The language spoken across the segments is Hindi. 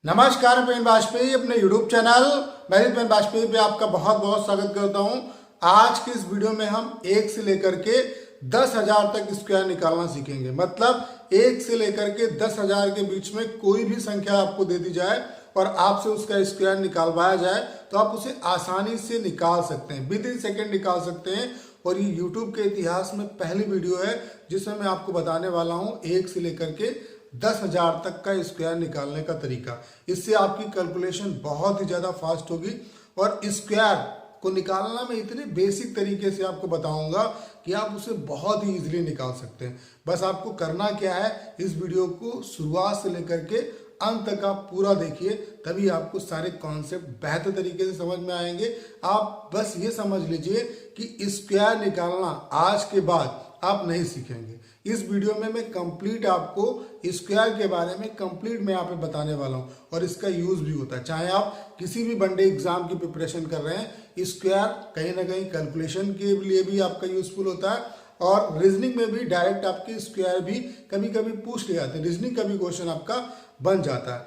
नमस्कार, पेन वाजपेयी अपने YouTube चैनल मैरिज पेन वाजपेयी पे आपका बहुत बहुत स्वागत करता हूं। आज की इस वीडियो में हम 1 से लेकर के 10,000 तक स्क्वायर निकालना सीखेंगे। मतलब 1 से लेकर के 10,000 के बीच में कोई भी संख्या आपको दे दी जाए और आपसे उसका स्क्वायर निकालवाया जाए तो आप उसे आसानी से निकाल सकते हैं, विद इन सेकेंड निकाल सकते हैं। और ये YouTube के इतिहास में पहली वीडियो है जिसमें मैं आपको बताने वाला हूँ 1 से लेकर के 10,000 तक का स्क्वायर निकालने का तरीका। इससे आपकी कैलकुलेशन बहुत ही ज़्यादा फास्ट होगी और स्क्वायर को निकालना मैं इतने बेसिक तरीके से आपको बताऊंगा कि आप उसे बहुत ही इजीली निकाल सकते हैं। बस आपको करना क्या है, इस वीडियो को शुरुआत से लेकर के अंत तक आप पूरा देखिए, तभी आपको सारे कॉन्सेप्ट बेहतर तरीके से समझ में आएंगे। आप बस ये समझ लीजिए कि स्क्वायर निकालना आज के बाद आप नहीं सीखेंगे। इस वीडियो में मैं कंप्लीट आपको स्क्वायर के बारे में कंप्लीट मैं यहाँ पे बताने वाला हूँ और इसका यूज भी होता है। चाहे आप किसी भी वनडे एग्जाम की प्रिपरेशन कर रहे हैं, स्क्वायर कहीं ना कहीं कैलकुलेशन के लिए भी आपका यूजफुल होता है और रीजनिंग में भी डायरेक्ट आपके स्क्वायर भी कभी कभी पूछ ले जाते हैं। रीजनिंग का भी क्वेश्चन आपका बन जाता है।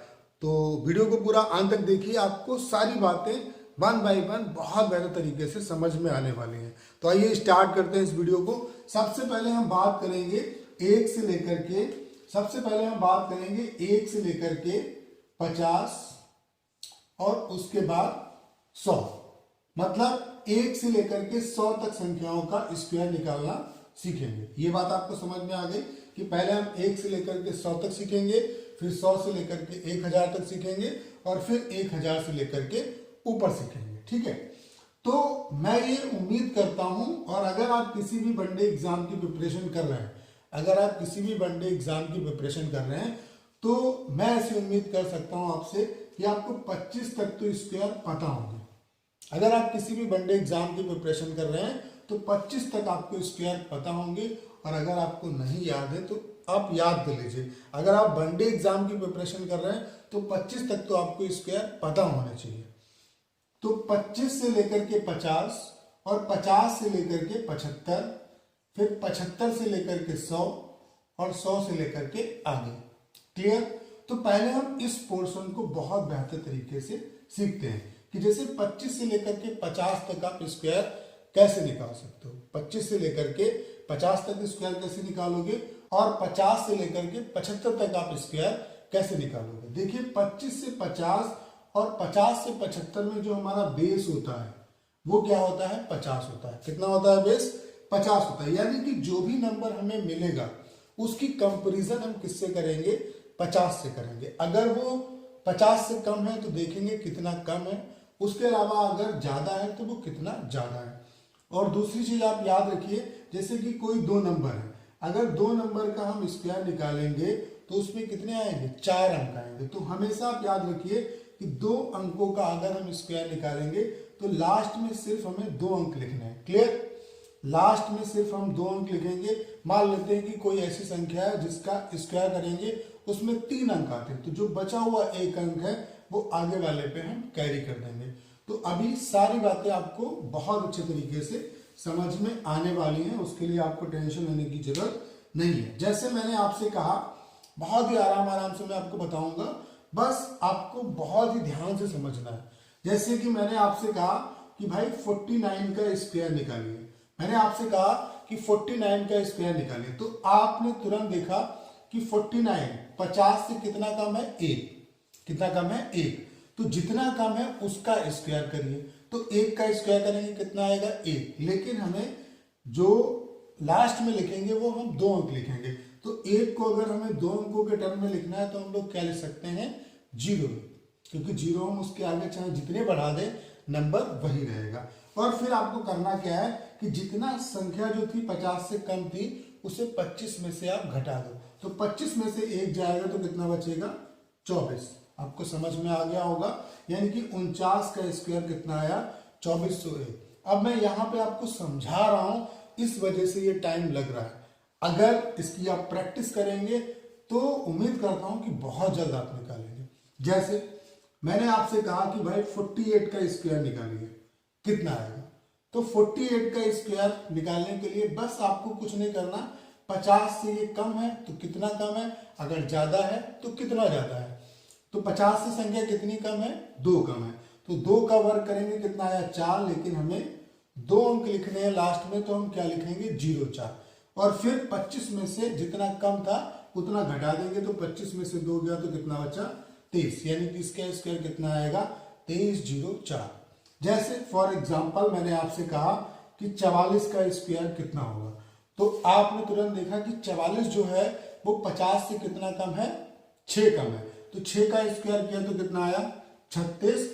तो वीडियो को पूरा अंत तक देखिए, आपको सारी बातें वन बाय वन बहुत बेहतर तरीके से समझ में आने वाली हैं। तो आइए स्टार्ट करते हैं इस वीडियो को। सबसे पहले हम बात करेंगे 1 से लेकर के 50 और उसके बाद 100। मतलब 1 से लेकर के 100 तक संख्याओं का स्क्वायर निकालना सीखेंगे। ये बात आपको समझ में आ गई कि पहले हम 1 से लेकर के 100 तक सीखेंगे, फिर 100 से लेकर के 1000 तक सीखेंगे और फिर 1000 से लेकर के ऊपर सीखेंगे। ठीक है, तो मैं ये उम्मीद करता हूं, और अगर आप किसी भी वनडे एग्जाम की प्रिपरेशन कर रहे हैं, तो मैं ऐसी उम्मीद कर सकता हूं आपसे कि आपको 25 तक तो स्क्वायर पता होंगे। अगर आप किसी भी वनडे एग्जाम की प्रिपरेशन कर रहे हैं तो 25 तक आपको स्क्वायर पता होंगे, और अगर आपको नहीं याद है तो आप याद कर लीजिए। अगर आप वनडे एग्जाम की प्रिपरेशन कर रहे हैं तो 25 तक तो आपको स्क्वायर पता होना चाहिए। तो 25 से लेकर के 50 और 50 से लेकर के 75, फिर 75 से लेकर के 100 और 100 से लेकर के आगे। क्लियर? तो पहले हम इस पोर्शन को बहुत बेहतर तरीके से सीखते हैं कि जैसे 25 से लेकर के 50 तक आप स्क्वायर कैसे निकाल सकते हो। 25 से लेकर के 50 तक स्क्वायर कैसे निकालोगे और 50 से लेकर के 75 तक आप स्क्वायर कैसे निकालोगे। देखिए 25 से 50 और 50 से 75 में जो हमारा बेस होता है वो क्या होता है, 50 होता है। कितना होता है बेस? 50 होता है। यानी कि जो भी नंबर हमें मिलेगा उसकी कंपैरिजन हम किससे करेंगे? 50 से करेंगे। अगर वो 50 से कम है तो देखेंगे कितना कम है, उसके अलावा अगर ज्यादा है तो वो कितना ज्यादा है। और दूसरी चीज आप याद रखिए, जैसे कि कोई 2 नंबर है, अगर 2 नंबर का हम स्क्वायर निकालेंगे तो उसमें कितने आएंगे? 4 अंक आएंगे। तो हमेशा आप याद रखिए कि 2 अंकों का अगर हम स्क्वायर निकालेंगे तो लास्ट में सिर्फ हमें 2 अंक लिखना है। क्लियर? लास्ट में सिर्फ हम 2 अंक लिखेंगे। मान लेते हैं कि कोई ऐसी संख्या है जिसका स्क्वायर करेंगे उसमें 3 अंक आते हैं, तो जो बचा हुआ 1 अंक है वो आगे वाले पे हम कैरी कर देंगे। तो अभी सारी बातें आपको बहुत अच्छे तरीके से समझ में आने वाली हैं, उसके लिए आपको टेंशन लेने की जरूरत नहीं है। जैसे मैंने आपसे कहा, बहुत ही आराम से मैं आपको बताऊंगा, बस आपको बहुत ही ध्यान से समझना है। जैसे कि मैंने आपसे कहा कि भाई 49 का स्क्वायर निकालिए, मैंने आपसे कहा कि 49 का स्क्वायर निकालिए, तो आपने तुरंत देखा कि 49 50 से कितना कम है? 1। कितना कम है? 1। तो जितना कम है उसका स्क्वायर करिए। तो 1 का स्क्वायर करेंगे कितना आएगा? 1। लेकिन हमें जो लास्ट में लिखेंगे वो हम 2 अंक लिखेंगे। तो 1 को अगर हमें 2 अंकों के टर्म में लिखना है तो हम लोग क्या लिख सकते हैं? 0, क्योंकि 0 हम उसके आगे चाहे जितने बढ़ा दें नंबर वही रहेगा। और फिर आपको करना क्या है कि जितना संख्या जो थी 50 से कम थी उसे 25 में से आप घटा दो। तो 25 में से 1 जाएगा तो कितना बचेगा? 24। आपको समझ में आ गया होगा। यानी कि 49 का स्क्वायर कितना आया? 2401। अब मैं यहाँ पे आपको समझा रहा हूं, इस वजह से ये टाइम लग रहा है। अगर इसकी आप प्रैक्टिस करेंगे तो उम्मीद करता हूं कि बहुत जल्द आप निकालेंगे। जैसे मैंने आपसे कहा कि भाई 48 का स्क्वायर निकालिए, कितना आएगा? तो 48 का स्क्वायर निकालने के लिए बस आपको कुछ नहीं करना, 50 से ये कम है तो कितना कम है, अगर ज्यादा है तो कितना ज्यादा है। तो 50 से संख्या कितनी कम है? 2 कम है। तो 2 का वर्ग करेंगे कितना आया? 4, लेकिन हमें 2 अंक लिखने हैं लास्ट में, तो हम क्या लिखेंगे? 0 4। और फिर 25 में से जितना कम था उतना घटा देंगे, तो 25 में से 2 गया तो कितना बचा? 23, यानी कि इसका स्क्वायर कितना आएगा? 23 0 4। जैसे फॉर एग्जाम्पल मैंने आपसे कहा कि 44 का स्क्वायर कितना होगा, तो आपने तुरंत देखा कि 44 जो है वो 50 से कितना कम है? 6 कम है। तो 6 का स्क्वायर किया तो कितना आया? 36।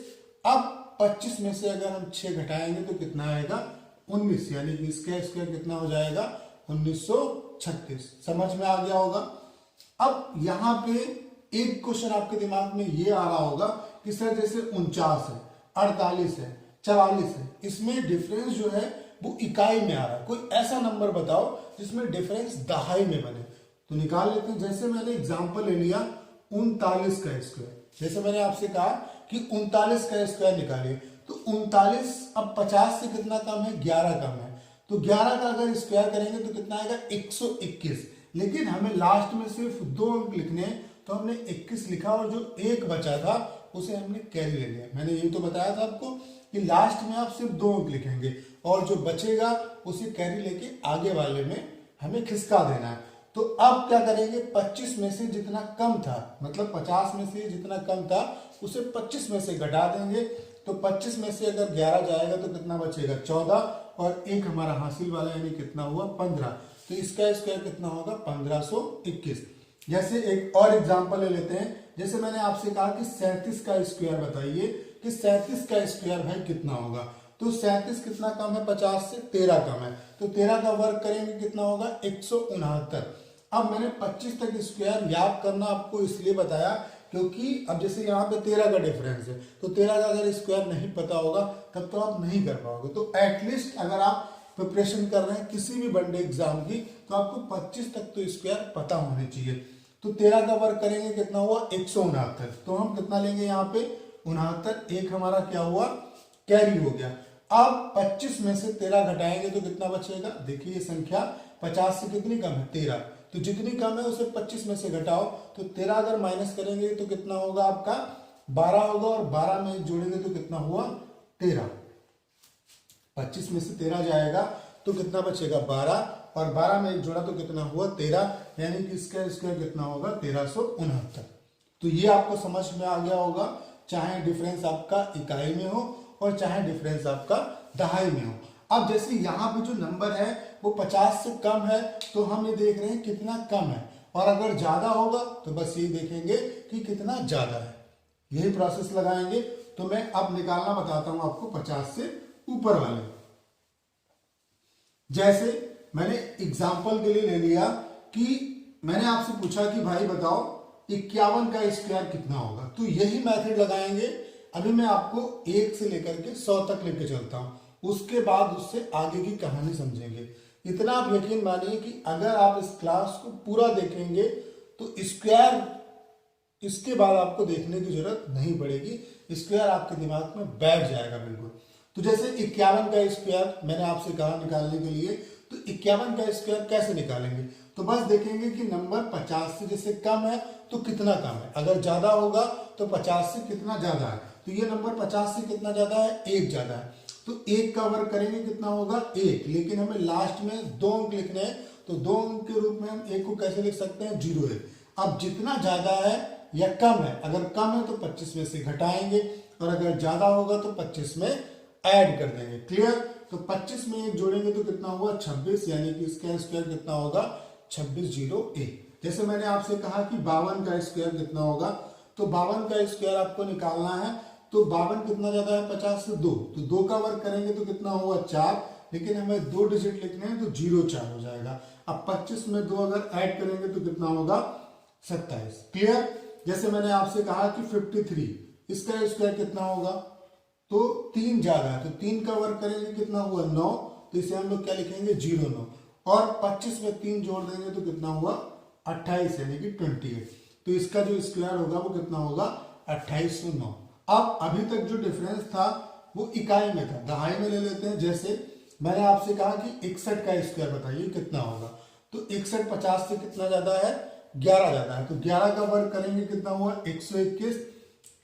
अब 25 में से अगर हम 6 घटाएंगे तो कितना आएगा? 19, यानी कि इसका स्क्वायर कितना हो जाएगा? 1936। समझ में आ गया होगा। अब यहाँ पे एक क्वेश्चन आपके दिमाग में ये आ रहा होगा कि सर जैसे 49 है, 48 है, 44 है, इसमें डिफरेंस जो है वो इकाई में आ रहा है। कोई ऐसा नंबर बताओ जिसमें डिफरेंस दहाई में बने, तो निकाल लेते हैं। जैसे मैंने एग्जांपल ले लिया 39 का स्क्वायर। जैसे मैंने आपसे कहा कि 39 का स्क्वायर निकालिए, तो 39 अब 50 से कितना कम है? 11 कम है। तो 11 का अगर स्क्वायर करेंगे तो कितना आएगा? 121। लेकिन हमें लास्ट में सिर्फ 2 अंक लिखने हैं, तो हमने 21 लिखा और जो एक बचा था उसे हमने कैरी ले लिया। मैंने यही तो बताया था आपको कि लास्ट में आप सिर्फ 2 अंक लिखेंगे और जो बचेगा उसे कैरी लेके आगे वाले में हमें खिसका देना है। तो अब क्या करेंगे? 25 में से जितना कम था, मतलब 50 में से जितना कम था उसे 25 में से घटा देंगे। तो 25 में से अगर 11 जाएगा तो कितना बचेगा? 14, और एक हमारा हासिल वाला यानी कितना हुआ? 15। तो इसका स्क्वायर कितना होगा? 1521। जैसे एक और एग्जांपल ले लेते हैं। जैसे मैंने आपसे कहा कि 37 का स्क्वायर बताइए कि 37 का स्क्वायर भाई कितना होगा। तो 37 कितना कम है? 50 से 13 कम है। तो 13 का वर्ग करेंगे कितना होगा? 169। अब मैंने 25 तक स्क्वायर याद करना आपको इसलिए बताया क्योंकि अब जैसे यहाँ पे 13 का डिफरेंस है, तो 13 का अगर स्क्वायर नहीं पता होगा तब तो आप नहीं कर पाओगे। तो एटलीस्ट अगर आप प्रिपरेशन कर रहे हैं किसी भी वनडे एग्जाम की, तो आपको 25 तक तो स्क्वायर पता होने चाहिए। तो 13 का वर्ग करेंगे कितना हुआ? 169। तो हम कितना लेंगे यहाँ पे? 69। एक हमारा क्या हुआ? कैरी हो गया। अब 25 में से 13 घटाएंगे तो कितना बचेगा? देखिए ये संख्या 50 से कितनी कम है? 13। तो जितनी कम है उसे 25 में से घटाओ, तो 13 अगर माइनस करेंगे तो कितना होगा आपका? 12 होगा, और 12 में जोड़ेंगे तो कितना हुआ? 13। 25 में से 13 जाएगा तो कितना बचेगा? 12, और 12 में एक जोड़ा तो कितना हुआ? 13, यानी कि इसका स्क्वायर कितना होगा? 1369। तो ये आपको समझ में आ गया होगा, चाहे डिफरेंस आपका इकाई में हो और चाहे डिफरेंस आपका दहाई में हो। अब जैसे यहाँ पे जो नंबर है वो 50 से कम है, तो हम ये देख रहे हैं कितना कम है, और अगर ज्यादा होगा तो बस ये देखेंगे कि कितना ज्यादा है। यही प्रोसेस लगाएंगे। तो मैं अब निकालना बताता हूं आपको 50 से ऊपर वाले। जैसे मैंने एग्जाम्पल के लिए ले लिया कि मैंने आपसे पूछा कि भाई बताओ 51 का स्क्वायर कितना होगा। तो यही मेथड लगाएंगे। अभी मैं आपको 1 से लेकर के 100 तक लेके चलता हूं, उसके बाद उससे आगे की कहानी समझेंगे। इतना आप यकीन मानिए कि अगर आप इस क्लास को पूरा देखेंगे तो स्क्वायर इसके बाद आपको देखने की जरूरत नहीं पड़ेगी, स्क्वायर आपके दिमाग में बैठ जाएगा बिल्कुल। तो जैसे 51 का स्क्वायर मैंने आपसे कहा निकालने के लिए, तो 51 का स्क्वायर कैसे निकालेंगे? तो बस देखेंगे कि नंबर 50 से जैसे कम है तो कितना कम है, अगर ज्यादा होगा तो 50 से कितना ज्यादा है। तो ये नंबर 50 से कितना ज्यादा है? 1 ज्यादा है। तो 1 का वर्ग करेंगे कितना होगा? 1, लेकिन हमें लास्ट में 2 अंक लिखने हैं, तो 2 अंक के रूप में हम 1 को कैसे लिख सकते हैं? 0 1। अब जितना ज्यादा है या कम है, अगर कम है तो 25 में से घटाएंगे, और अगर ज्यादा होगा तो 25 में ऐड कर देंगे। क्लियर? तो 25 में 1 जोड़ेंगे तो कितना हुआ? 26, यानी कि इसका स्क्वायर कितना होगा? 26 0 1। जैसे मैंने आपसे कहा कि 52 का स्क्वायर कितना होगा, तो 52 का स्क्वायर आपको निकालना है। तो 52 कितना ज्यादा है? 50 से 2, तो 2 का वर्ग करेंगे तो कितना हुआ? 4, लेकिन हमें 2 डिजिट लिखने हैं तो 0 4 हो जाएगा। अब 25 में 2 अगर ऐड करेंगे तो कितना होगा? 27। क्लियर? जैसे मैंने आपसे कहा कि 53, इसका स्क्वायर कितना होगा? तो 3 ज्यादा है, तो 3 का वर्ग करेंगे कितना हुआ? 9, तो इसे हम लोग क्या लिखेंगे? 0 9, और 25 में 3 जोड़ देंगे तो कितना हुआ? 28, यानी कि 28। तो इसका जो स्क्वायर होगा वो कितना होगा? 2809। अब अभी तक जो डिफरेंस था वो इकाई में था, दहाई में ले लेते हैं। जैसे मैंने आपसे कहा कि 61 का स्क्वायर बताइए कितना होगा, तो 61 50 से कितना ज्यादा है? 11 जाता है, तो 11 का वर्ग करेंगे कितना हुआ 121,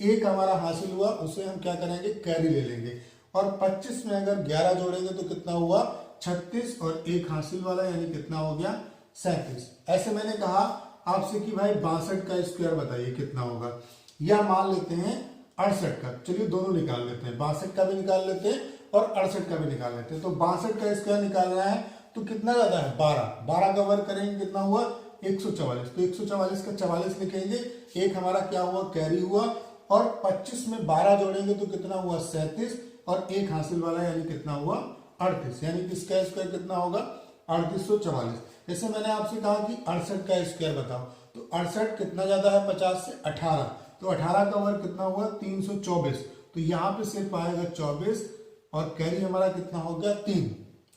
एक हमारा हासिल हुआ, उसे हम क्या करेंगे कैरी ले लेंगे, और 25 में अगर 11 जोड़ेंगे तो कितना हुआ 36, और एक हासिल वाला यानी कितना हो गया 37। ऐसे मैंने कहा आपसे कि भाई 62 का स्क्वायर बताइए कितना होगा, या मान लेते हैं 68 का, चलिए दोनों निकाल लेते हैं, 62 का भी निकाल लेते हैं और 68 का भी निकाल लेते हैं। तो 62 का स्क्वायर निकालना है तो कितना ज्यादा है 12, 12 का वर्ग करेंगे कितना हुआ 144, तो 144 का 44 लिखेंगे, एक हमारा क्या हुआ कैरी हुआ, और 25 में 12 जोड़ेंगे तो कितना हुआ 37, और एक हासिल वाला यानी कितना हुआ 38, यानी कि इसका स्क्वायर कितना होगा 3844। जैसे मैंने आपसे कहा कि 68 का स्क्वायर बताओ, तो 68 कितना ज्यादा है 50 से 18, तो 18 का वर्ग कितना हुआ 324, तो यहाँ पे सिर्फ आएगा 24, और कैरी हमारा कितना हो गया 3,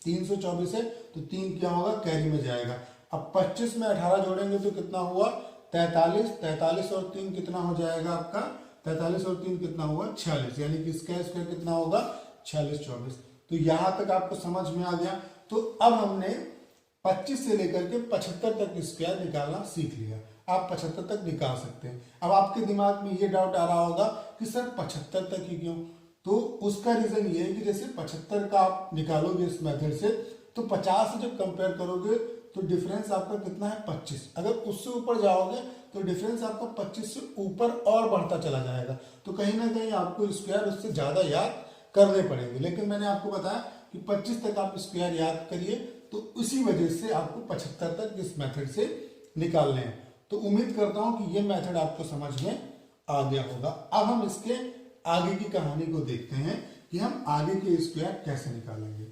324 है तो 3 क्या होगा कैरी में जाएगा। अब 25 में 18 जोड़ेंगे तो कितना हुआ 43, 43 और 3 कितना हो जाएगा आपका 43 और 3 कितना हुआ 46, यानी कि इसका स्क्वायर कितना होगा 46 24। तो यहां तक आपको समझ में आ गया। तो अब हमने 25 से लेकर के 75 तक स्क्वायर निकालना सीख लिया, आप 75 तक निकाल सकते हैं। अब आपके दिमाग में ये डाउट आ रहा होगा कि सर 75 तक ही क्यों, तो उसका रीजन ये है कि जैसे 75 का आप निकालोगे इस मेथड से, तो 50 से जब कंपेयर करोगे तो डिफरेंस आपका कितना है 25, अगर उससे ऊपर जाओगे तो डिफरेंस आपका 25 से ऊपर और बढ़ता चला जाएगा, तो कहीं ना कहीं आपको स्क्वायर उससे ज्यादा याद करने पड़ेंगे। लेकिन मैंने आपको बताया कि 25 तक आप स्क्वायर याद करिए, तो उसी वजह से आपको 75 तक इस मेथड से निकालने हैं। तो उम्मीद करता हूं कि ये मेथड आपको समझ में आ गया होगा। अब हम इसके आगे की कहानी को देखते हैं कि हम आगे के स्क्वायर कैसे निकालेंगे।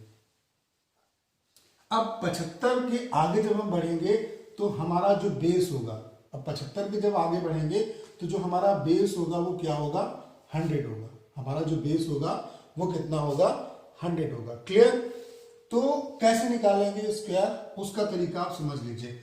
अब 75 के आगे जब हम बढ़ेंगे तो हमारा जो बेस होगा, अब 75 के जब आगे बढ़ेंगे तो जो हमारा बेस होगा वो क्या होगा 100 होगा, हमारा जो बेस होगा वो कितना होगा 100 होगा। क्लियर? तो कैसे निकालेंगे स्क्वायर उसका तरीका आप समझ लीजिए।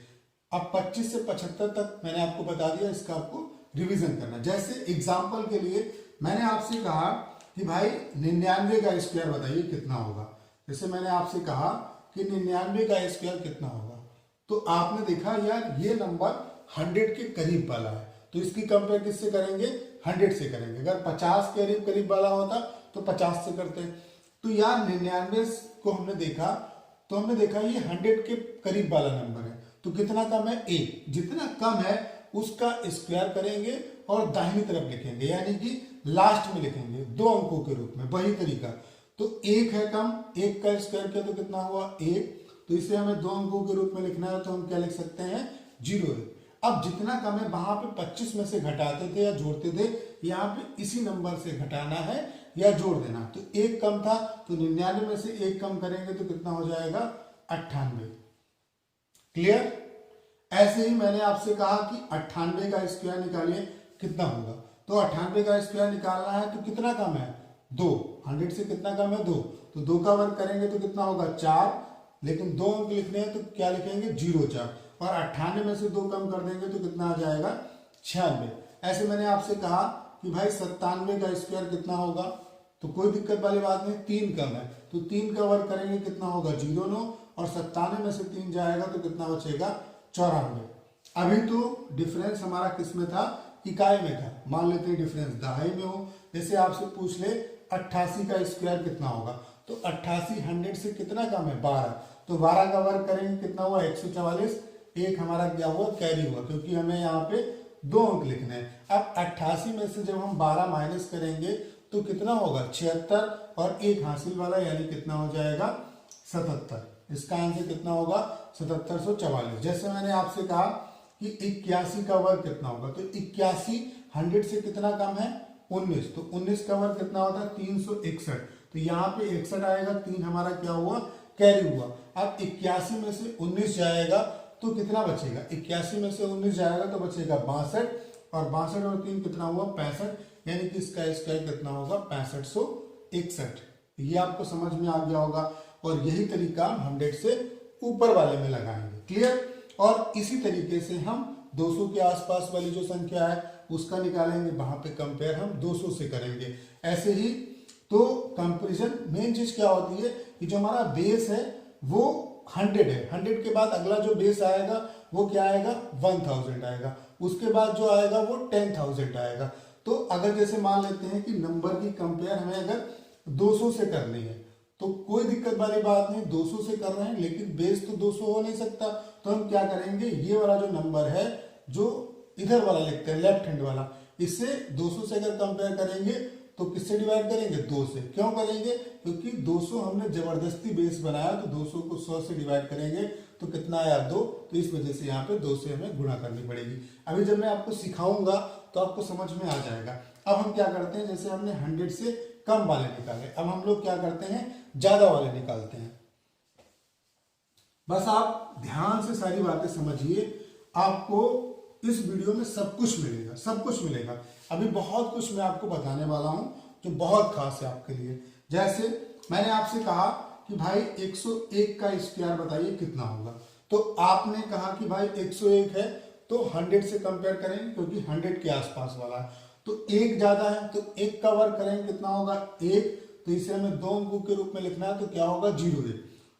अब 25 से 75 तक मैंने आपको बता दिया, इसका आपको रिवीजन करना। जैसे एग्जांपल के लिए मैंने आपसे कहा कि भाई 99 का स्क्वायर बताइए कितना होगा, जैसे मैंने आपसे कहा कि 99 का स्क्वायर कितना होगा, तो आपने देखा यार ये नंबर 100 के करीब वाला है, तो इसकी कंपेयर किससे करेंगे 100 से करेंगे। अगर 50 के करीब करीब वाला होता तो 50 से करते हैं। तो यार 99 को हमने देखा तो हमने देखा ये 100 के करीब वाला नंबर है, तो कितना कम है 1, जितना कम है उसका स्क्वायर करेंगे और दाहिनी तरफ लिखेंगे, यानी कि लास्ट में लिखेंगे 2 अंकों के रूप में, वही तरीका। तो 1 है कम, 1 का स्क्वायर किया तो कितना हुआ 1, तो इसे हमें 2 अंकों के रूप में लिखना है, तो हम क्या लिख सकते हैं 0। अब जितना कम है वहां पे 25 में से घटाते थे या जोड़ते थे, यहाँ पे इसी नंबर से घटाना है या जोड़ देना। तो 1 कम था तो 99 में से 1 कम करेंगे तो कितना हो जाएगा 98। क्लियर? ऐसे ही मैंने आपसे कहा कि 98 का स्क्वायर निकालिए कितना होगा, तो 98 का स्क्वायर निकालना है तो कितना कम है 2, 100 से कितना कम है 2, तो 2 का वर्ग करेंगे तो कितना होगा 4, लेकिन 2 अंक लिखने हैं तो क्या लिखेंगे 0 4, और 98 में से 2 कम कर देंगे तो कितना आ जाएगा 96। ऐसे मैंने आपसे कहा कि भाई 97 का स्क्वायर कितना होगा, तो कोई दिक्कत वाली बात नहीं, 3 कम है तो 3 का वर्ग करेंगे कितना होगा 0 9, और 97 में से 3 जाएगा तो कितना बचेगा 94। अभी तो डिफरेंस हमारा किस में था इकाई में था, मान लेते हैं डिफरेंस दहाई में हो। जैसे आपसे पूछ ले 88 का स्क्वायर कितना होगा, तो 88 100 से कितना कम है 12, तो 12 का वर्ग करेंगे कितना हुआ 144, एक हमारा क्या हुआ कैरी हुआ, क्योंकि हमें यहाँ पे 2 अंक लिखने हैं। अब 88 में से जब हम 12 माइनस करेंगे तो कितना होगा 76, और एक हासिल वाला यानी कितना हो जाएगा 77। इसका आंसर कितना होगा 7744। जैसे मैंने आपसे कहा कि 81 का वर्ग कितना होगा, तो 81 100 से कितना कम है 19, तो 19 का वर्ग कितना होता है 361, तो यहाँ पे 61 आएगा, 3 हमारा क्या हुआ कैरी हुआ। अब 81 में से 19 जाएगा तो कितना बचेगा, 81 में से 19 जाएगा तो बचेगा 62, और 62 और 3 कितना हुआ 65, यानी कि इसका स्क्वायर कितना होगा 6561। ये आपको समझ में आ गया होगा, और यही तरीका हम 100 से ऊपर वाले में लगाएंगे। क्लियर? और इसी तरीके से हम 200 के आसपास वाली जो संख्या है उसका निकालेंगे, वहां पे कंपेयर हम 200 से करेंगे। ऐसे ही तो कंपैरिजन मेन चीज क्या होती है कि जो हमारा बेस है वो 100 है, 100 के बाद अगला जो बेस आएगा वो क्या आएगा 1000 आएगा। उसके बाद जो आएगा वो 10,000 आएगा। तो अगर जैसे मान लेते हैं कि नंबर की कंपेयर हमें अगर 200 से करनी है तो कोई दिक्कत वाली बात नहीं, 200 से कर रहे हैं लेकिन बेस तो 200 हो नहीं सकता। तो हम क्या करेंगे, ये वाला जो नंबर है जो इधर वाला लिखते हैं लेफ्ट हैंड वाला, इससे 200 से अगर कंपेयर करेंगे तो किससे डिवाइड करेंगे 2 से। क्यों करेंगे, क्योंकि 200 हमने जबरदस्ती बेस बनाया तो 200 को 100 से डिवाइड करेंगे तो कितना आया 2। तो इस वजह से यहाँ पे 2 से हमें गुणा करनी पड़ेगी। अभी जब मैं आपको सिखाऊंगा तो आपको समझ में आ जाएगा। अब हम क्या करते हैं, जैसे हमने 100 से कम वाले निकाले, अब हम लोग क्या करते हैं ज्यादा वाले निकालते हैं। बस आप ध्यान से सारी बातें समझिए, आपको इस वीडियो में सब कुछ मिलेगा, सब कुछ मिलेगा। अभी बहुत कुछ मैं आपको बताने वाला हूं जो बहुत खास है आपके लिए। जैसे मैंने आपसे कहा कि भाई 101 का स्क्वायर बताइए कितना होगा, तो आपने कहा कि भाई 101 है तो 100 से कंपेयर करेंगे क्योंकि 100 के आसपास वाला है। तो 1 ज्यादा है तो 1 का वर्ग करेंगे कितना होगा 1, तो इसे हमें 2 अंकों के रूप में लिखना है तो क्या होगा 0।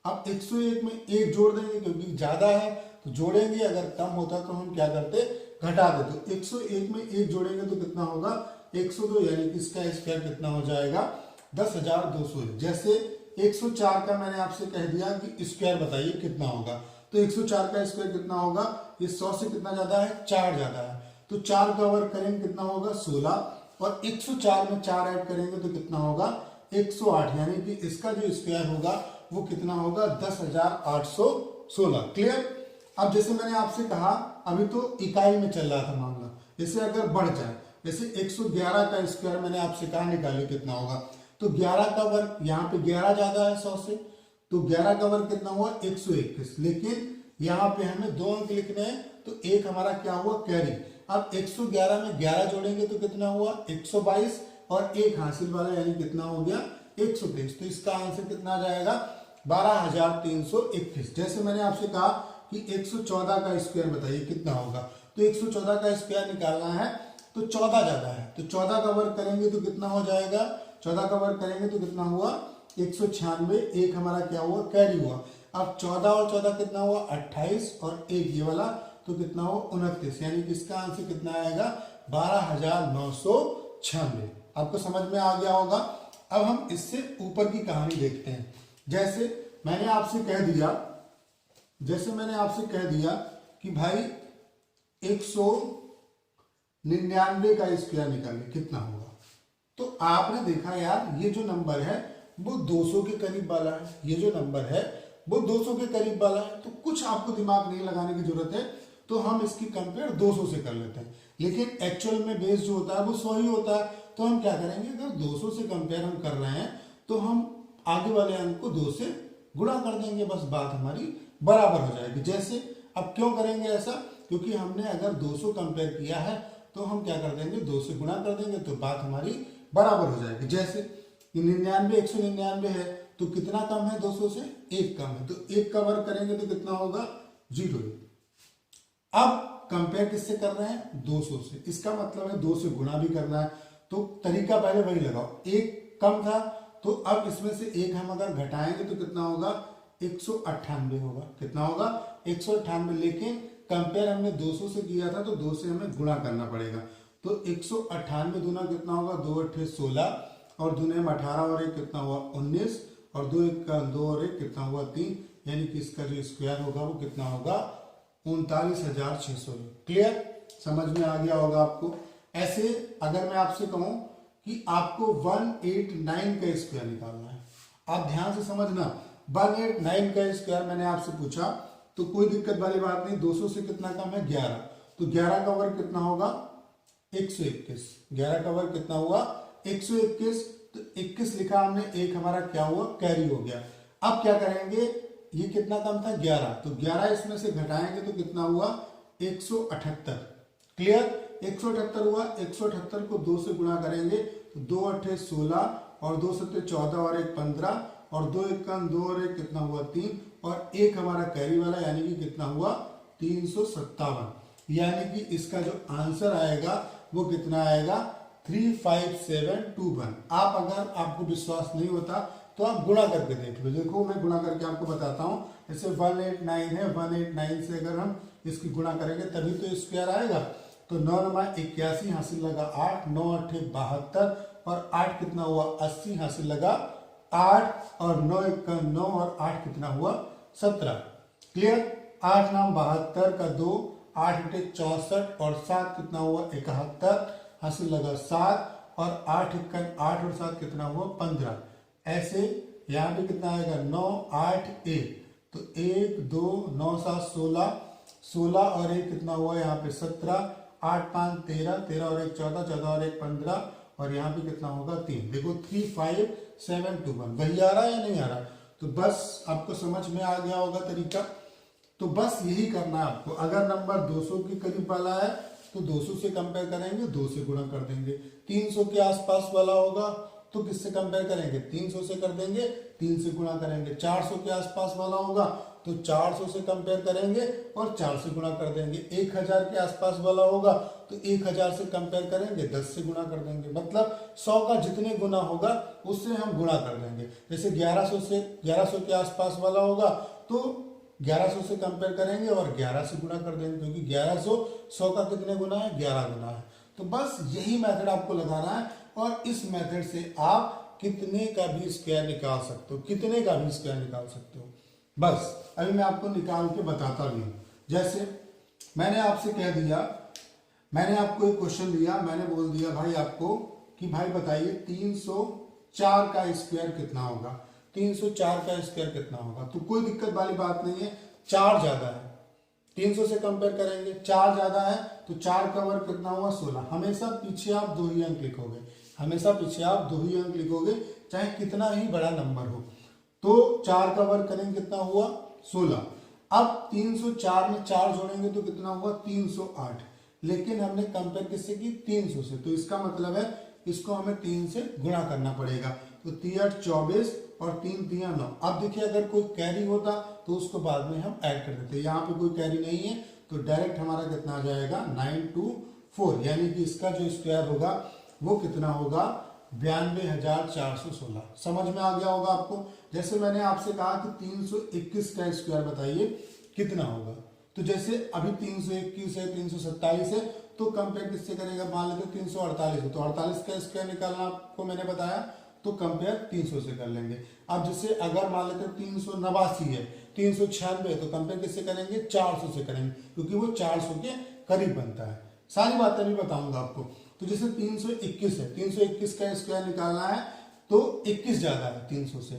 अब 101 में 1 जोड़ देंगे क्योंकि ज्यादा है तो जोड़ेंगे, अगर कम होता तो हम क्या करते घटा देते। तो 101 में 1 जोड़ेंगे तो कितना होगा 102, यानी कि इसका स्क्वायर कितना हो जाएगा 10,200। जैसे 104 का मैंने आपसे कह दिया कि स्क्वायर बताइए कितना होगा, तो 104 का स्क्वायर कितना होगा, ये 100 से कितना ज्यादा है 4 ज्यादा है, तो 4 का वर्ग करेंगे कितना होगा 16, और 104 में 4 ऐड करेंगे तो कितना होगा 108, यानी कि इसका जो स्क्वायर होगा वो कितना होगा 10,816। क्लियर। अब जैसे मैंने आपसे कहा अभी तो इकाई में चल रहा था मामला, जैसे अगर बढ़ जाए, जैसे 111 का स्क्वायर मैंने आपसे कहा निकालिए कितना होगा, तो 11 का वर्ग, यहाँ पे 11 ज्यादा है 100 से, तो 11 का वर्ग कितना हुआ 121, लेकिन यहाँ पे हमें 2 अंक लिखने हैं तो एक हमारा क्या हुआ कैरी। अब 111 में 11 जोड़ेंगे तो कितना हुआ 122, और एक हासिल वाला यानी कितना हो गया 123। तो इसका आंसर कितना आ जाएगा 12,321। जैसे मैंने आपसे कहा कि 114 का स्क्वायर बताइए कितना होगा, तो 114 का स्क्वायर निकालना है तो 14 ज्यादा है, तो 14 का वर्ग करेंगे तो कितना हो जाएगा, 14 का वर्ग करेंगे तो कितना हुआ 196, एक हमारा क्या हुआ कैरी हुआ। अब 14 और 14 कितना हुआ 28, और एक ये वाला तो कितना हुआ 29, यानी कि इसका आंसर कितना आएगा 12,996। आपको समझ में आ गया होगा। अब हम इससे ऊपर की कहानी देखते हैं। जैसे मैंने आपसे कह दिया कि भाई 199 का स्क्वायर निकालिए कितना होगा, तो आपने देखा यार ये जो नंबर है वो 200 के करीब वाला है, ये जो नंबर है वो 200 के करीब वाला है, तो कुछ आपको दिमाग नहीं लगाने की जरूरत है, तो हम इसकी कंपेयर 200 से कर लेते हैं। लेकिन एक्चुअल में बेस जो होता है वो 100 ही होता है, तो हम क्या करेंगे, अगर 200 से कंपेयर हम कर रहे हैं तो हम आगे वाले अंक को 2 से गुणा कर देंगे, बस बात हमारी बराबर हो जाएगी। जैसे अब क्यों करेंगे ऐसा, क्योंकि हमने अगर 200 कंपेयर किया है तो हम क्या कर देंगे 2 से गुणा कर देंगे तो बात हमारी बराबर हो जाएगी। जैसे 99 199 है तो कितना कम है 200 से 1 कम है, तो 1 का वर्ग करेंगे तो कितना होगा 0। अब कंपेयर किससे कर रहे हैं 200 से, इसका मतलब है 2 से गुणा भी करना है, तो तरीका पहले वही लगाओ। 1 कम था तो अब इसमें से 1 हम अगर घटाएंगे तो कितना होगा 198 होगा, कितना होगा 198, लेकिन कंपेयर हमने 200 से किया था तो 2 से हमें गुणा करना पड़ेगा, तो 198 दूना कितना होगा 2 8 16, और दूने में 18 और 1 कितना हुआ 19, और 2 1 का 2 और 1 कितना हुआ 3, यानी कि इसका जो स्क्वायर होगा वो कितना होगा 39,600। क्लियर, समझ में आ गया होगा आपको। ऐसे अगर मैं आपसे कहूं कि आपको 189 का स्क्वायर निकालना है, आप ध्यान से समझना, 189 का स्क्वायर मैंने आपसे पूछा तो कोई दिक्कत वाली बात नहीं, 200 से कितना कम है 11, तो 11 का वर्ग कितना होगा 121, 11 का वर्ग कितना हुआ 121, तो 21 लिखा हमने, एक हमारा क्या हुआ कैरी हो गया। अब क्या करेंगे, ये कितना कम था 11, तो 11 इसमें से घटाएंगे तो कितना हुआ 178। क्लियर, 178 हुआ, 178 को 2 से गुणा करेंगे तो 2 8 16, और 2 7 14, और 1 15, और 2 1 2 और 1 कितना हुआ 3, और एक हमारा कैरी वाला यानी कि कितना हुआ 357, यानी कि इसका जो आंसर आएगा वो कितना आएगा 35721। आप अगर आपको विश्वास नहीं होता तो आप गुणा करके देख लो। देखो मैं गुणा करके आपको बताता हूं, जैसे 189 है, 189 से अगर हम इसकी गुणा करेंगे तभी तो स्क्वायर आएगा। तो 9×81 हासिल लगा 8, 9×8 = 72 और 8 कितना हुआ 80 हासिल लगा 8 और 9×1 = 9 और 8 कितना हुआ 17। क्लियर। 8×9 = 72 का 2, 8×8 = 64 और 7 कितना हुआ 71 हासिल लगा 7 और 8×1 = 8 और 7 कितना हुआ 15। ऐसे यहाँ पे कितना आएगा 9, 8, 1 तो 1, 2, 9, 7, 16, 16 और 1 कितना हुआ यहाँ पे 17, 8, 5, 13, 13 और 1 14, 14 और 1 15 और यहाँ पे कितना होगा 3। देखो 3, 5, 7, 2, 1 वही आ रहा है या नहीं आ रहा। तो बस आपको समझ में आ गया होगा तरीका। तो बस यही करना है आपको। अगर नंबर 200 के करीब वाला है तो 200 से कंपेयर करेंगे, 2 से गुणा कर देंगे। 300 के आसपास वाला होगा तो किससे कंपेयर करेंगे 300 से कर देंगे, 3 से गुणा करेंगे। 400 के आसपास वाला होगा तो 400 से कंपेयर करेंगे और 4 से गुणा कर देंगे। 1000 के आसपास वाला होगा तो 1000 से कंपेयर करेंगे, 10 से गुणा कर देंगे। मतलब 100 का जितने गुना होगा उससे हम गुणा कर देंगे। जैसे 1100 के आसपास वाला होगा तो 1100 से कंपेयर करेंगे और 11 से गुणा कर देंगे, क्योंकि 1100 100 का कितने गुना है 11 गुना है। तो बस यही मेथड आपको लगाना है और इस मेथड से आप कितने का भी स्क्वायर निकाल सकते हो, कितने का भी स्क्वायर निकाल सकते हो। बस अभी मैं आपको निकाल के बताता भी हूं। जैसे मैंने आपसे कह दिया, मैंने आपको एक क्वेश्चन दिया, मैंने बोल दिया भाई आपको कि भाई बताइए 304 का स्क्वायर कितना होगा। 304 का स्क्वायर कितना होगा। तो कोई दिक्कत वाली बात नहीं है, 4 ज्यादा है 300 से कंपेयर करेंगे, 4 ज्यादा है तो 4 का वर्ग कितना हुआ 16। हमेशा पीछे आप 2 ही अंक लिखोगे, हमेशा पीछे आप 2 ही अंक लिखोगे, चाहे कितना ही बड़ा नंबर हो। तो 4 का वर्ग करेंगे कितना हुआ 16। अब 304 में 4 जोड़ेंगे तो कितना हुआ 308, लेकिन हमने कंपेयर किससे की 300 से। तो इसका मतलब है इसको हमें 3 से गुणा करना पड़ेगा। तो 3 8 24 और 3 3 9। अब देखिए अगर कोई कैरी होता तो उसको बाद में हम ऐड कर देते, यहाँ पे कोई कैरी नहीं है तो डायरेक्ट हमारा कितना आ जाएगा 924, यानी कि इसका जो स्क्वायर होगा वो कितना होगा 92,416। समझ में आ गया होगा आपको। जैसे मैंने आपसे कहा कि 321 का स्क्वायर बताइए कितना होगा। तो जैसे अभी 321 है, 327 है तो कंपेयर किससे करेगा, मान लेते 348 है तो 48 का स्क्वायर निकालना आपको मैंने बताया, तो कंपेयर 300 से कर लेंगे। अब जैसे अगर मान लेते 389 है, 396 है तो कंपेयर किससे करेंगे 400 से करेंगे, क्योंकि वो 400 के करीब बनता है। सारी बातें भी बताऊंगा आपको। तो जैसे 321 है, 321 का स्क्वायर निकालना है तो 21 ज्यादा है 300 से,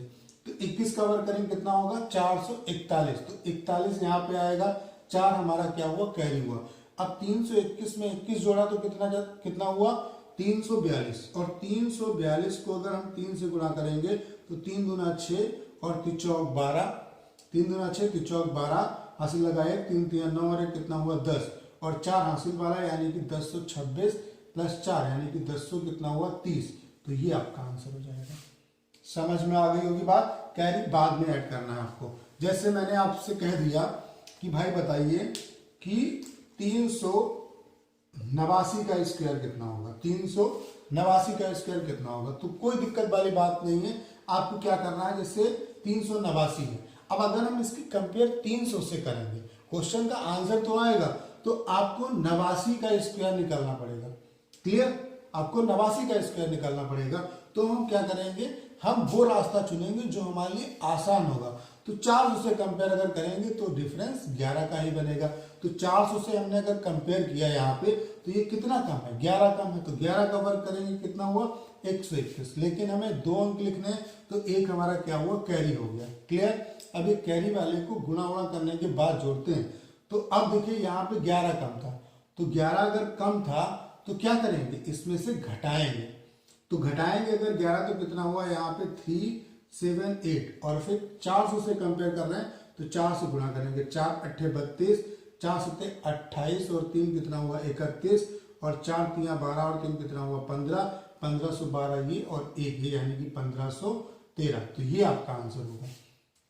तो 21 का वर्ग करेंगे कितना होगा 441। तो 41 यहाँ पे आएगा, 4 हमारा क्या हुआ कैरी हुआ। अब 321 में 21 जोड़ा तो कितना हुआ 342, और 342 को अगर हम 3 से गुणा करेंगे तो 3 दूना 6 और 3 चौक 12, 3 दूना 6 3 चौक 12 हासिल लगाए, 3 3 9 और 1 कितना हुआ 10 और 4 हासिल वाला यानी कि 1026 प्लस 4 यानी कि 10 कितना हुआ 30। तो ये आपका आंसर हो जाएगा। समझ में आ गई होगी बात। कैरी बाद में ऐड करना है आपको। जैसे मैंने आपसे कह दिया कि भाई बताइए कि 389 का स्क्वायर कितना होगा, 389 का स्क्वायर कितना होगा। तो कोई दिक्कत वाली बात नहीं है, आपको क्या करना है, जैसे 389 है, अब अगर हम इसकी कंपेयर 300 से करेंगे, क्वेश्चन का आंसर तो आएगा, तो आपको 89 का स्क्वायर निकालना पड़ेगा। क्लियर, आपको 89 का स्क्वायर निकालना पड़ेगा। तो हम क्या करेंगे, हम वो रास्ता चुनेंगे जो हमारे लिए आसान होगा। तो 400 से कंपेयर अगर करेंगे तो डिफरेंस 11 का ही बनेगा। तो 400 से हमने अगर कंपेयर किया यहाँ पे तो ये कितना कम है 11 कम है, तो 11 का वर्ग करेंगे कितना हुआ 121। लेकिन हमें 2 अंक लिखने हैं तो एक हमारा क्या हुआ कैरी हो गया। क्लियर। अब ये कैरी वाले को गुणा उड़ा करने के बाद जोड़ते हैं। तो अब देखिए यहाँ पे 11 कम था, तो 11 अगर कम था तो क्या करेंगे, इसमें से घटाएंगे। तो घटाएंगे अगर 11 तो कितना हुआ यहाँ पे 378, और फिर 400 से कंपेयर कर रहे हैं तो 4 से गुणा करेंगे, 4 8 32, 4 7 28 और 3 कितना हुआ 31, और 4 3 12 और 3 कितना हुआ 15, 1512 ये और 1 ये यानी कि 1513। तो ये आपका आंसर होगा।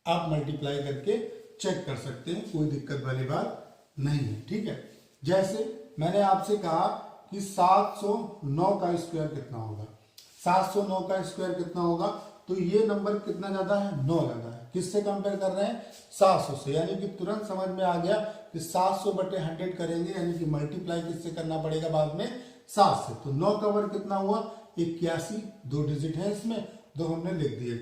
आप मल्टीप्लाई करके चेक कर सकते हैं, कोई दिक्कत वाली बात नहीं है। ठीक है। जैसे मैंने आपसे कहा कि 709 का स्क्वायर कितना होगा, 709 का स्क्वायर कितना होगा, तो ये नंबर कितना ज्यादा है 9 ज्यादा है। किससे कंपेयर कर रहे हैं 700 से, यानी कि तुरंत समझ में आ गया कि 700/100 करेंगे, यानी कि मल्टीप्लाई किससे करना पड़ेगा बाद में, 7 से। तो 9 का वर्ग कितना हुआ, 81, 2 डिजिट है इसमें, 2 हमने लिख दिए।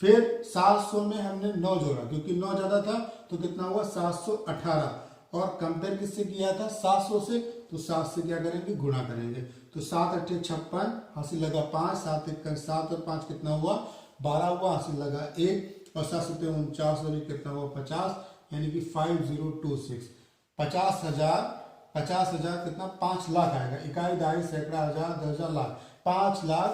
फिर 700 में हमने 9 जोड़ा, क्योंकि 9 ज्यादा था, तो कितना हुआ 718, और कंपेयर किससे किया था, 700 से, तो 7 से क्या करेंगे, गुणा करेंगे। तो 7 × 8 = 56, हासिल लगा 5, 7 × 1 = 7 और 5 कितना हुआ, 12 हुआ, हासिल लगा 1, और 7 × 7 = 49 और 1 कितना हुआ 50, यानी कि 5026। 50,000 कितना, 5 लाख आएगा, इकाई, दहाई, सैकड़ा, हजार, 10,000, लाख, 5 लाख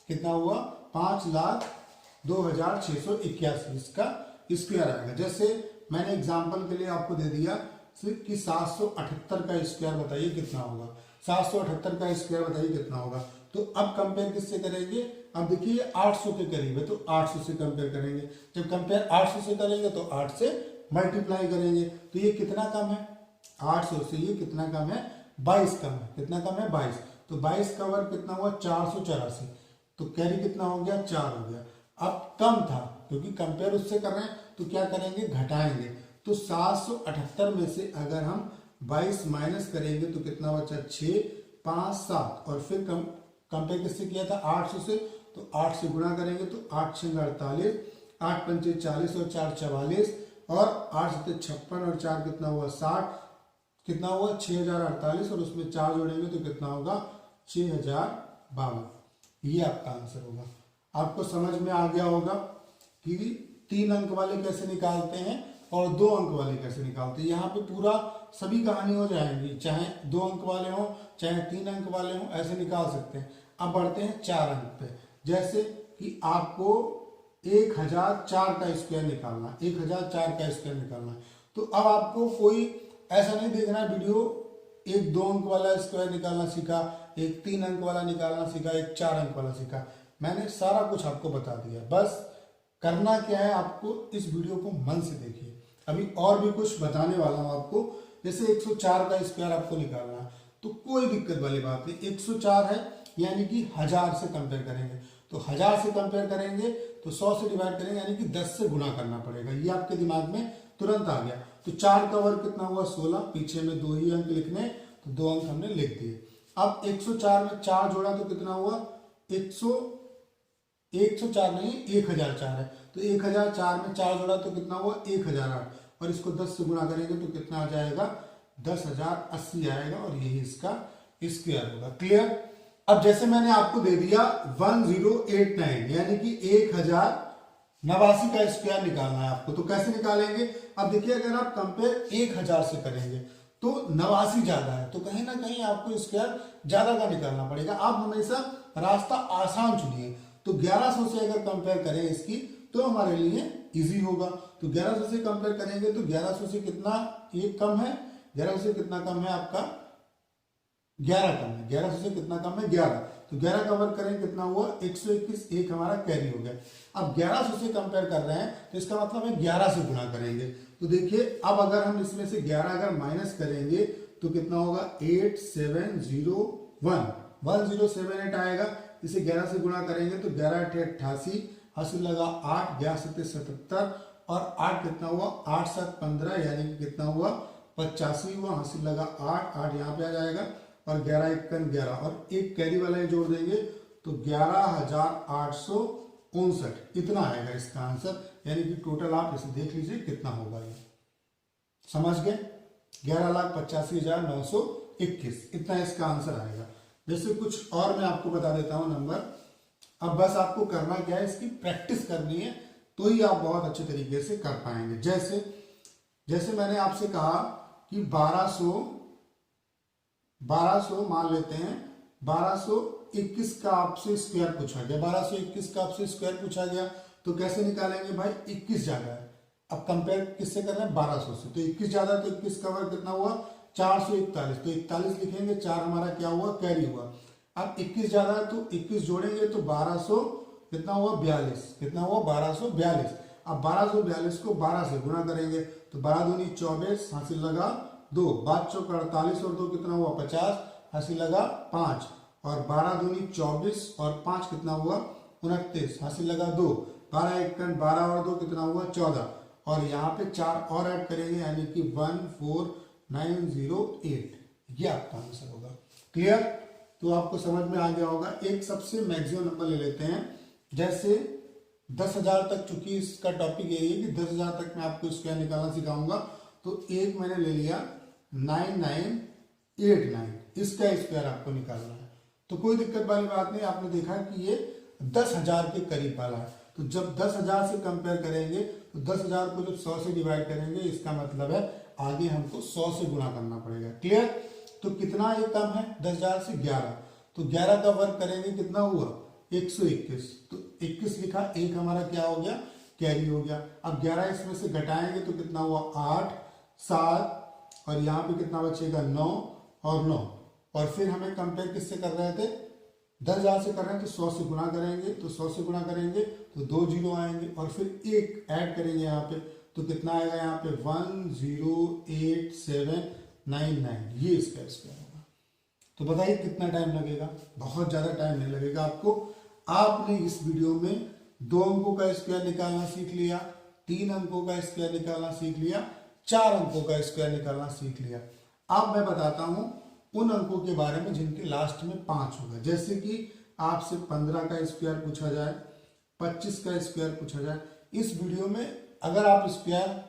कितना हुआ, 5,02,681 इसका स्क्वायर आएगा। जैसे मैंने एग्जांपल के लिए आपको दे दिया सिर्फ कि 778 का स्क्वायर बताइए कितना होगा, 778 का स्क्वायर बताइए कितना होगा। तो अब कंपेयर किससे करेंगे, अब देखिए 800 के करीब है, तो 800 से कंपेयर करेंगे। जब कंपेयर 800 से करेंगे तो 8 से मल्टीप्लाई करेंगे, तो ये कितना कम है, 800 से ये कितना कम है, 22 कम है, कितना कम है, 22। तो 22 का वर्ग कितना हुआ, 484, तो कैरी कितना हो गया, 4 हो गया। अब कम था, क्योंकि कंपेयर उससे कर रहे हैं, तो क्या करेंगे, घटाएंगे। तो 778 में से अगर हम 22 माइनस करेंगे तो कितना बचा, 6, 5, 7, और फिर कंपेयर किससे किया था, 800 से, तो 8 से गुणा करेंगे, तो 8 × 6 = 48, 8 × 5 = 40 और 4 = 44, और 8 × 7 = 56 और 4 कितना हुआ, 60, कितना हुआ 6048, और उसमें 4 जोड़ेंगे तो कितना होगा, 6052। ये आपका आंसर होगा। आपको समझ में आ गया होगा कि 3 अंक वाले कैसे निकालते हैं और 2 अंक वाले कैसे निकालते हैं। यहाँ पे पूरा सभी कहानी हो जाएंगी, चाहे 2 अंक वाले हो चाहे 3 अंक वाले हो, ऐसे निकाल सकते हैं। अब बढ़ते हैं 4 अंक पे, जैसे कि आपको 1004 का स्क्वायर निकालना, 1004 का स्क्वायर निकालना। तो अब आपको कोई ऐसा नहीं देखना वीडियो, एक 2 अंक वाला स्क्वायर निकालना सीखा, एक 3 अंक वाला निकालना सीखा, एक 4 अंक वाला सीखा। मैंने सारा कुछ आपको बता दिया, बस करना क्या है, आपको इस वीडियो को मन से देखिए। अभी और भी कुछ बताने वाला हूं आपको। जैसे 104 का स्क्वायर आपको निकालना है, तो कोई दिक्कत वाली बात नहीं, 104 है, यानी कि 1000 से कंपेयर करेंगे, तो 1000 से कंपेयर करेंगे तो 100 से डिवाइड करेंगे, यानी कि 10 से गुणा करना पड़ेगा। ये आपके दिमाग में तुरंत आ गया। तो 4 का वर्ग कितना हुआ, 16, पीछे में 2 ही अंक लिखने, तो 2 अंक हमने लिख दिए। अब 104 में 4 जोड़ा तो कितना हुआ, 104 नहीं, 1004 है, तो 1004 में 4 जोड़ा तो कितना हुआ, 1008, और इसको 10 से गुणा करेंगे तो कितना आ जाएगा, 10,080 आएगा, और यही इसका स्क्वायर होगा। क्लियर। अब जैसे मैंने आपको दे दिया 1089, यानी कि 1089 का स्क्वायर निकालना है आपको, तो कैसे निकालेंगे। अब देखिए, अगर आप कंपेयर 1000 से करेंगे तो 89 ज्यादा है, तो कहीं ना कहीं आपको स्क्वायर ज्यादा का निकालना पड़ेगा। आप हमेशा रास्ता आसान चुनिए। तो 1100 से अगर कंपेयर करें इसकी, तो हमारे लिए इजी होगा। तो 1100 से कंपेयर करेंगे तो 1100 से कितना ये कम है, 1100 से कितना कम है आपका, 11 कम है। 1100 से कितना कम है, 11। तो 11 का वर्ग करेंगे कितना हुआ, 121, एक हमारा कैरी हो गया। अब 1100 से कंपेयर कर रहे हैं, तो इसका मतलब है 11 से गुणा करेंगे। तो देखिए, अब अगर हम इसमें से 11 अगर माइनस करेंगे तो कितना होगा, 8701, 1078 आएगा। इसे 11 से गुणा करेंगे तो 11 × 8 = 88, हासिल लगा 8, 11 × 7 = 77, और 8 कितना हुआ, 8 × 7 = 15, यानी कि कितना हुआ, 85 हुआ, हासिल लगा 8, 8 यहाँ पे आ जाएगा, और 11 × 1 = 11, और एक कैरी वाला ही जोड़ देंगे तो 11,859, इतना आएगा इसका आंसर। यानी कि टोटल आप इसे देख लीजिए कितना होगा, ये समझ गए, 11,85,921, इतना इसका आंसर आएगा। जैसे कुछ और मैं आपको बता देता हूं नंबर। अब बस आपको करना क्या है, इसकी प्रैक्टिस करनी है, तो ही आप बहुत अच्छे तरीके से कर पाएंगे। जैसे मैंने आपसे कहा कि 1200 मान लेते हैं, 1221 का आपसे स्क्वायर पूछा गया, 1221 का आपसे स्क्वायर पूछा गया, तो कैसे निकालेंगे भाई, 21 ज्यादा है। अब कंपेयर किससे कर रहे हैं, 1200 से, तो 21 ज्यादा है, तो 21 का वर्ग कितना हुआ, 441, तो 41 लिखेंगे, 4 हमारा क्या हुआ, कैरी हुआ। अब 21 ज्यादा है, तो 21 जोड़ेंगे तो 1200 कितना हुआ, 42, कितना हुआ, 1242। अब 1242 को 12 से गुणा करेंगे तो 12 दूनी 24, हासिल लगा 2, 5 × 4 = 48, और 2 कितना हुआ, 50, हासिल लगा 5, और 12 दूनी 24, और 5 कितना हुआ, 29, हासिल लगा 2, 12 × 1 = 12, और 2 कितना हुआ, 14, और यहाँ पे 4 और ऐड करेंगे, यानी कि 14 908, ये आपका आंसर होगा। क्लियर? तो आपको समझ में आ गया होगा। एक सबसे मैक्सिमम नंबर ले लेते हैं, जैसे 10,000 तक, चूंकि इसका टॉपिक यही है कि 10,000 तक मैं आपको स्क्वायर निकालना सिखाऊंगा। तो एक मैंने ले लिया 9989, इसका स्क्वायर आपको निकालना है। तो कोई दिक्कत वाली बात नहीं, आपने देखा कि ये 10,000 के करीब वाला है। तो जब 10,000 से कंपेयर करेंगे तो 10,000 को जब 100 से डिवाइड करेंगे, इसका मतलब है आगे हमको 100 से गुणा करना पड़ेगा। क्लियर? तो कितना ये कम है 10,000 से? 11। तो 11 का वर्ग करेंगे, कितना हुआ 121। तो 21 लिखा, एक हमारा क्या हो गया, कैरी हो गया। अब 11 इसमें से घटाएंगे तो कितना हुआ 8, 7 और यहाँ पे कितना बचेगा 9 और 9। और फिर हमें कंपेयर किससे कर रहे थे, 10,000 से कर रहे हैं, तो 100 से गुणा करेंगे। तो 100 से गुणा करेंगे तो 2 जीरो आएंगे और फिर एक ऐड करेंगे यहाँ पे, तो कितना आएगा यहाँ पे 108799, ये इसका स्क्वायर होगा। तो बताइए कितना टाइम लगेगा? बहुत ज्यादा टाइम नहीं लगेगा आपको। आपने इस वीडियो में 2 अंकों का स्क्वायर निकालना सीख लिया, 3 अंकों का स्क्वायर निकालना सीख लिया, 4 अंकों का स्क्वायर निकालना सीख लिया। अब मैं बताता हूं उन अंकों के बारे में जिनके लास्ट में 5 होगा। जैसे कि आपसे 15 का स्क्वायर पूछा जाए, 25 का स्क्वायर पूछा जाए। इस वीडियो में अगर आप स्क्वायर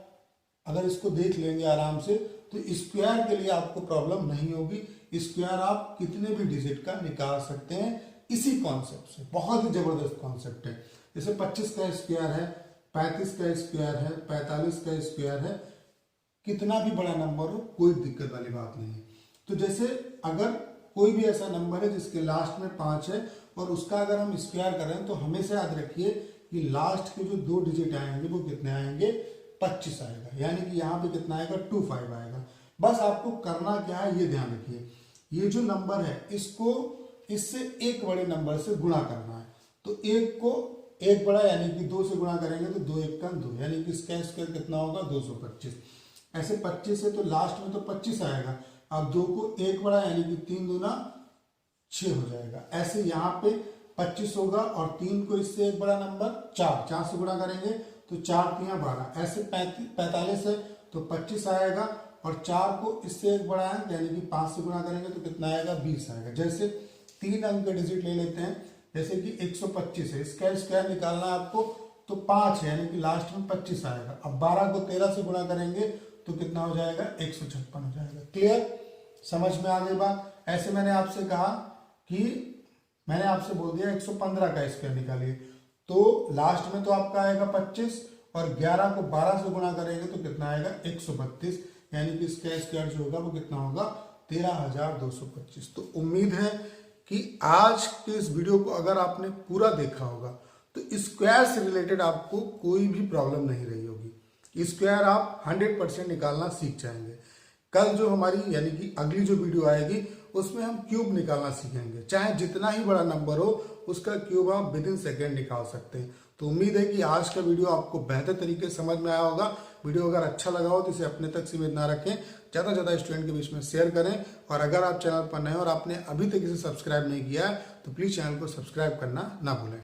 अगर इसको देख लेंगे आराम से, तो स्क्वायर के लिए आपको प्रॉब्लम नहीं होगी। स्क्वायर आप कितने भी डिजिट का निकाल सकते हैं इसी कॉन्सेप्ट से। बहुत ही जबरदस्त कॉन्सेप्ट है। जैसे 25 का स्क्वायर है, 35 का स्क्वायर है, 45 का स्क्वायर है, कितना भी बड़ा नंबर हो कोई दिक्कत वाली बात नहीं है। तो जैसे अगर कोई भी ऐसा नंबर है जिसके लास्ट में 5 है और उसका अगर हम स्क्वायर कर रहे हैं, तो हमेशा याद रखिए कि लास्ट के जो 2 डिजिट आएंगे वो कितने आएंगे, 25 आएगा। यानी कि यहाँ पे कितना आएगा 25 आएगा। बस आपको करना क्या है ये ध्यान रखिए, ये जो नंबर है इसको इससे एक बड़े नंबर से गुणा करना है। तो एक को एक बड़ा यानी कि 2 से गुणा करेंगे तो 2 एक 2, यानी कि इसका स्क्वायर कितना होगा 225। ऐसे 25 है तो लास्ट में तो 25 आएगा। अब 2 को एक बड़ा यानी कि 3 दूना 6 हो जाएगा। ऐसे यहाँ पे 25 होगा और 3 को इससे एक बड़ा नंबर 4 से गुणा करेंगे तो 4 3 12। ऐसे 45 है तो 25 आएगा और 4 को इससे एक बड़ा है यानी कि 5 से गुणा करेंगे तो कितना आएगा 20 आएगा। जैसे 3 अंक के डिजिट ले लेते हैं, जैसे कि 125 है, इसका स्क्वायर निकालना है आपको, तो 5 है यानी कि लास्ट में 25 आएगा। अब 12 को 13 से गुणा करेंगे तो कितना हो जाएगा 156 हो जाएगा। क्लियर? समझ में आ गई बात? ऐसे मैंने आपसे कहा कि मैंने आपसे बोल दिया 115 का स्क्वायर निकालिए, तो लास्ट में तो आपका आएगा 25 और 11 को 12 से गुणा करेंगे तो कितना आएगा 132, यानी कि इसका स्क्वायर जो होगा वो कितना होगा 13,225। तो उम्मीद है कि आज के इस वीडियो को अगर आपने पूरा देखा होगा तो स्क्वायर से रिलेटेड आपको कोई भी प्रॉब्लम नहीं रही होगी। स्क्वायर आप 100% निकालना सीख जाएंगे। कल जो हमारी यानी कि अगली जो वीडियो आएगी उसमें हम क्यूब निकालना सीखेंगे। चाहे जितना ही बड़ा नंबर हो उसका क्यूब आप विद इन सेकेंड निकाल सकते हैं। तो उम्मीद है कि आज का वीडियो आपको बेहतर तरीके से समझ में आया होगा। वीडियो अगर अच्छा लगा हो तो इसे अपने तक सीमित ना रखें, ज़्यादा से ज़्यादा स्टूडेंट के बीच में शेयर करें। और अगर आप चैनल पर नए और आपने अभी तक इसे सब्सक्राइब नहीं किया है तो प्लीज़ चैनल को सब्सक्राइब करना ना भूलें।